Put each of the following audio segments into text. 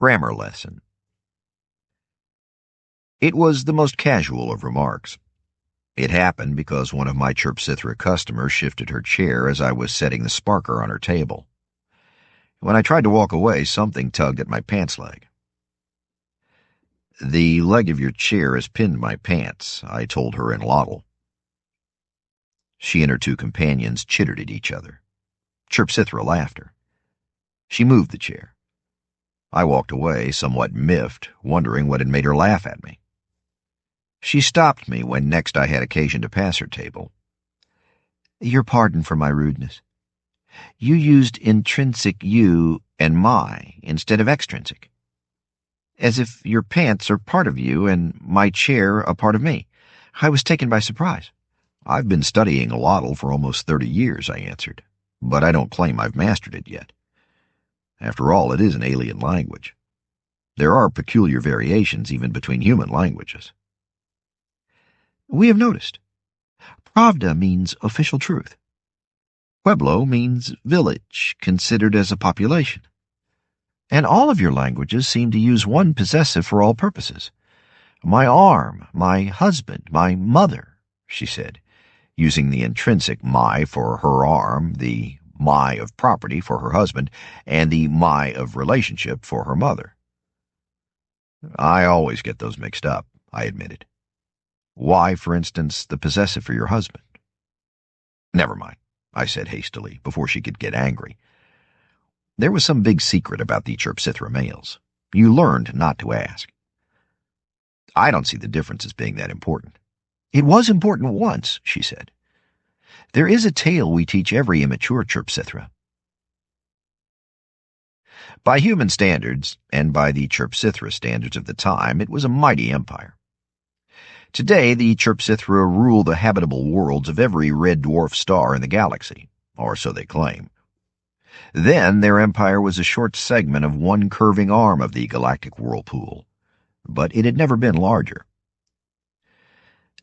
Grammar lesson. It was the most casual of remarks. It happened because one of my Chirpsithra customers shifted her chair as I was setting the sparker on her table. When I tried to walk away, something tugged at my pants leg. "The leg of your chair has pinned my pants," I told her in Lottle. She and her two companions chittered at each other. Chirpsithra laughter. She moved the chair. I walked away, somewhat miffed, wondering what had made her laugh at me. She stopped me when next I had occasion to pass her table. "Your pardon for my rudeness. You used intrinsic you and my instead of extrinsic, as if your pants are part of you and my chair a part of me. I was taken by surprise." "I've been studying Lottle for almost 30 years, I answered, "but I don't claim I've mastered it yet. After all, it is an alien language. There are peculiar variations even between human languages." "We have noticed. Pravda means official truth. Pueblo means village, considered as a population. And all of your languages seem to use one possessive for all purposes. My arm, my husband, my mother," she said, using the intrinsic my for her arm, the my of property for her husband, and the my of relationship for her mother. "I always get those mixed up," I admitted. "Why, for instance, the possessive for your husband?" "Never mind," I said hastily, before she could get angry. There was some big secret about the Chirpsithra males. You learned not to ask. "I don't see the difference as being that important." "It was important once," she said. "There is a tale we teach every immature Chirpsithra." By human standards, and by the Chirpsithra standards of the time, it was a mighty empire. Today, the Chirpsithra rule the habitable worlds of every red dwarf star in the galaxy, or so they claim. Then their empire was a short segment of one curving arm of the galactic whirlpool, but it had never been larger.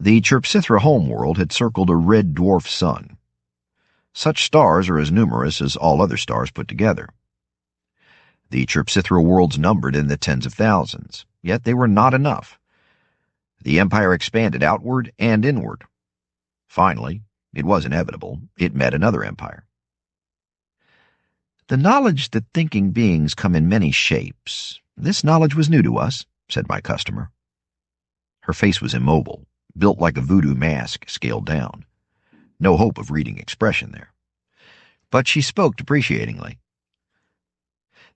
The Chirpsithra homeworld had circled a red dwarf sun. Such stars are as numerous as all other stars put together. The Chirpsithra worlds numbered in the tens of thousands, yet they were not enough. The empire expanded outward and inward. Finally, it was inevitable, it met another empire. "The knowledge that thinking beings come in many shapes, this knowledge was new to us," said my customer. Her face was immobile, built like a voodoo mask scaled down. No hope of reading expression there. But she spoke depreciatingly.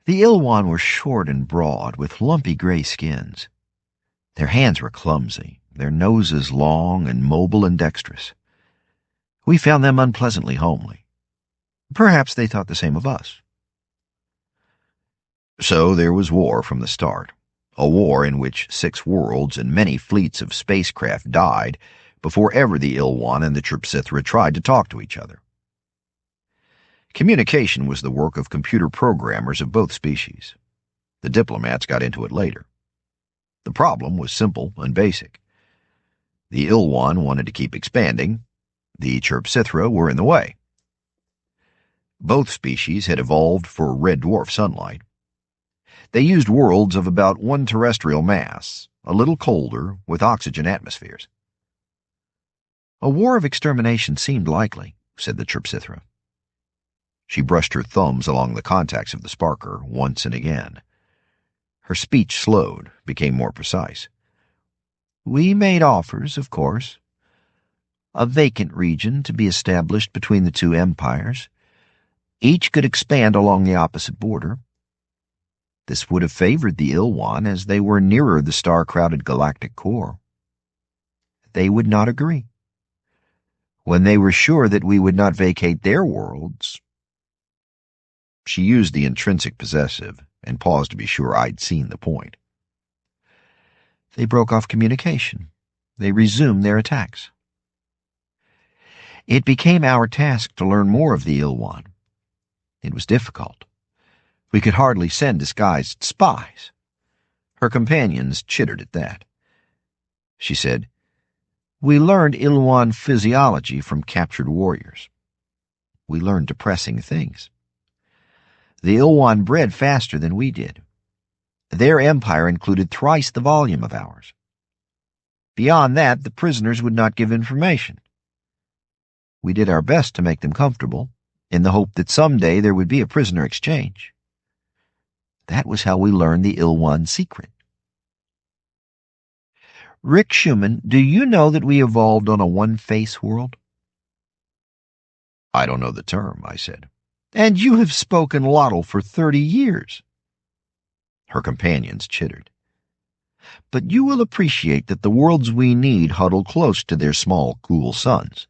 "The Ilwan were short and broad, with lumpy gray skins. Their hands were clumsy, their noses long and mobile and dexterous. We found them unpleasantly homely. Perhaps they thought the same of us." So there was war from the start, a war in which 6 worlds and many fleets of spacecraft died before ever the Ilwan and the Chirpsithra tried to talk to each other. Communication was the work of computer programmers of both species. The diplomats got into it later. The problem was simple and basic. The Ilwan wanted to keep expanding. The Chirpsithra were in the way. Both species had evolved for red dwarf sunlight. They used worlds of about 1 terrestrial mass, a little colder, with oxygen atmospheres. "A war of extermination seemed likely," said the Chirpsithra. She brushed her thumbs along the contacts of the sparker once and again. Her speech slowed, became more precise. "We made offers, of course. A vacant region to be established between the 2 empires. Each could expand along the opposite border. This would have favored the Ilwan, as they were nearer the star-crowded galactic core. They would not agree. When they were sure that we would not vacate their worlds—" She used the intrinsic possessive and paused to be sure I'd seen the point. "They broke off communication. They resumed their attacks. It became our task to learn more of the Ilwan. It was difficult. We could hardly send disguised spies." Her companions chittered at that. She said, "We learned Ilwan physiology from captured warriors. We learned depressing things. The Ilwan bred faster than we did. Their empire included thrice the volume of ours. Beyond that, the prisoners would not give information. We did our best to make them comfortable, in the hope that someday there would be a prisoner exchange. That was how we learned the Ilwan secret. Rick Schumann, do you know that we evolved on a one-face world? I don't know the term, I said. And you have spoken Lottle for 30 years. Her companions chittered. But you will appreciate that the worlds we need huddle close to their small, cool suns.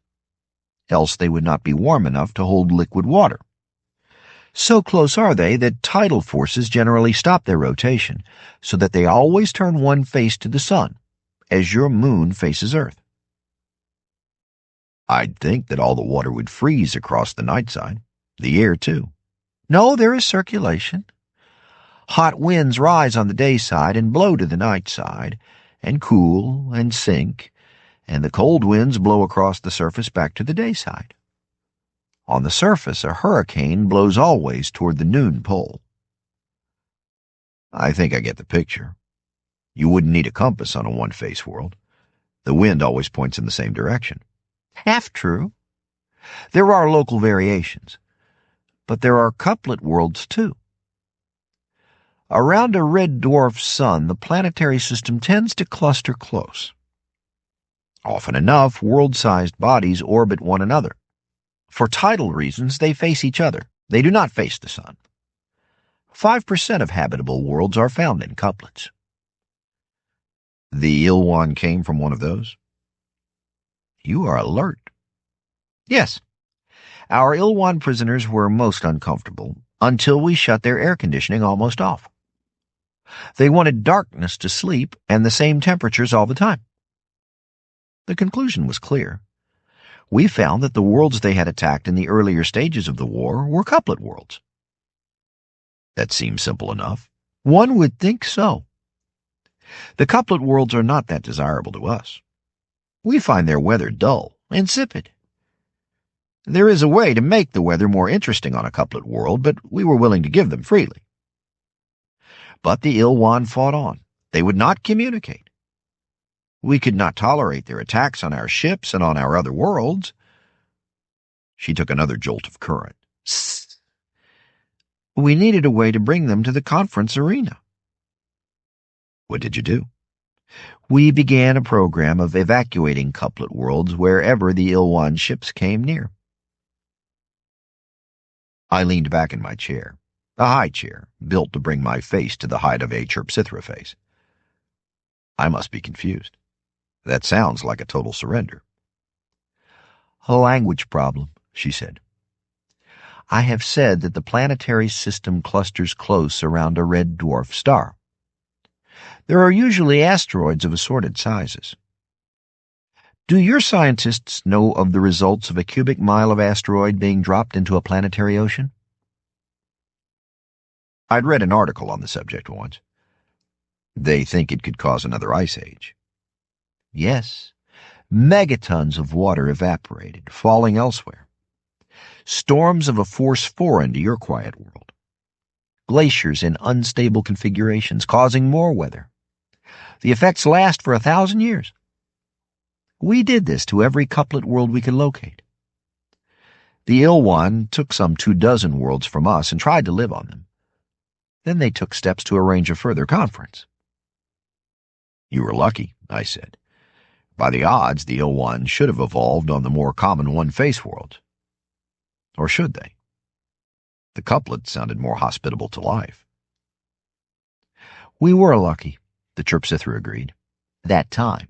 Else they would not be warm enough to hold liquid water. So close are they that tidal forces generally stop their rotation, so that they always turn one face to the sun, as your moon faces Earth. I'd think that all the water would freeze across the night side, the air too. No, there is circulation. Hot winds rise on the day side and blow to the night side, and cool and sink, and the cold winds blow across the surface back to the day side. On the surface, a hurricane blows always toward the noon pole. I think I get the picture. You wouldn't need a compass on a one-face world. The wind always points in the same direction. Half true. There are local variations, but there are couplet worlds too. Around a red dwarf sun, the planetary system tends to cluster close. Often enough, world-sized bodies orbit one another. For tidal reasons, they face each other. They do not face the sun. 5% of habitable worlds are found in couplets. The Ilwan came from one of those? You are alert. Yes. Our Ilwan prisoners were most uncomfortable until we shut their air conditioning almost off. They wanted darkness to sleep and the same temperatures all the time. The conclusion was clear. We found that the worlds they had attacked in the earlier stages of the war were couplet worlds. That seems simple enough. One would think so. The couplet worlds are not that desirable to us. We find their weather dull, insipid. There is a way to make the weather more interesting on a couplet world, but we were willing to give them freely. But the Ilwan fought on. They would not communicate. We could not tolerate their attacks on our ships and on our other worlds. She took another jolt of current. Sss. We needed a way to bring them to the conference arena. What did you do? We began a program of evacuating couplet worlds wherever the Ilwan ships came near. I leaned back in my chair, a high chair, built to bring my face to the height of a Chirpsithra face. I must be confused. That sounds like a total surrender. A language problem, she said. I have said that the planetary system clusters close around a red dwarf star. There are usually asteroids of assorted sizes. Do your scientists know of the results of a cubic mile of asteroid being dropped into a planetary ocean? I'd read an article on the subject once. They think it could cause another ice age. Yes, megatons of water evaporated, falling elsewhere. Storms of a force foreign to your quiet world. Glaciers in unstable configurations causing more weather. The effects last for 1,000 years. We did this to every couplet world we could locate. The Ilwan took some 24 worlds from us and tried to live on them. Then they took steps to arrange a further conference. You were lucky, I said. By the odds, the Ilwan should have evolved on the more common one-face world. Or should they? The couplet sounded more hospitable to life. We were lucky, the Chirpsithra agreed. That time.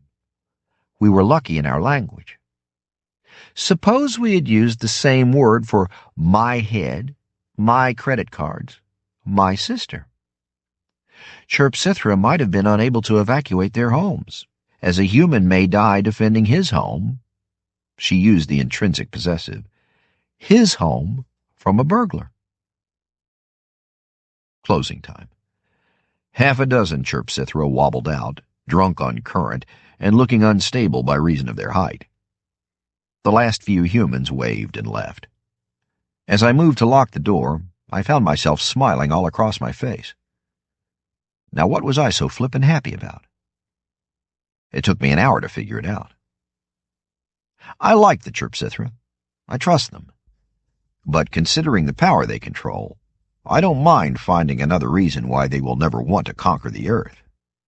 We were lucky in our language. Suppose we had used the same word for my head, my credit cards, my sister. Chirpsithra might have been unable to evacuate their homes, as a human may die defending his home. She used the intrinsic possessive. His home from a burglar. Closing time. 6 Chirpsithra wobbled out, drunk on current, and looking unstable by reason of their height. The last few humans waved and left. As I moved to lock the door, I found myself smiling all across my face. Now what was I so flippin' happy about? It took me an hour to figure it out. I like the Chirpsithra. I trust them. But considering the power they control, I don't mind finding another reason why they will never want to conquer the Earth.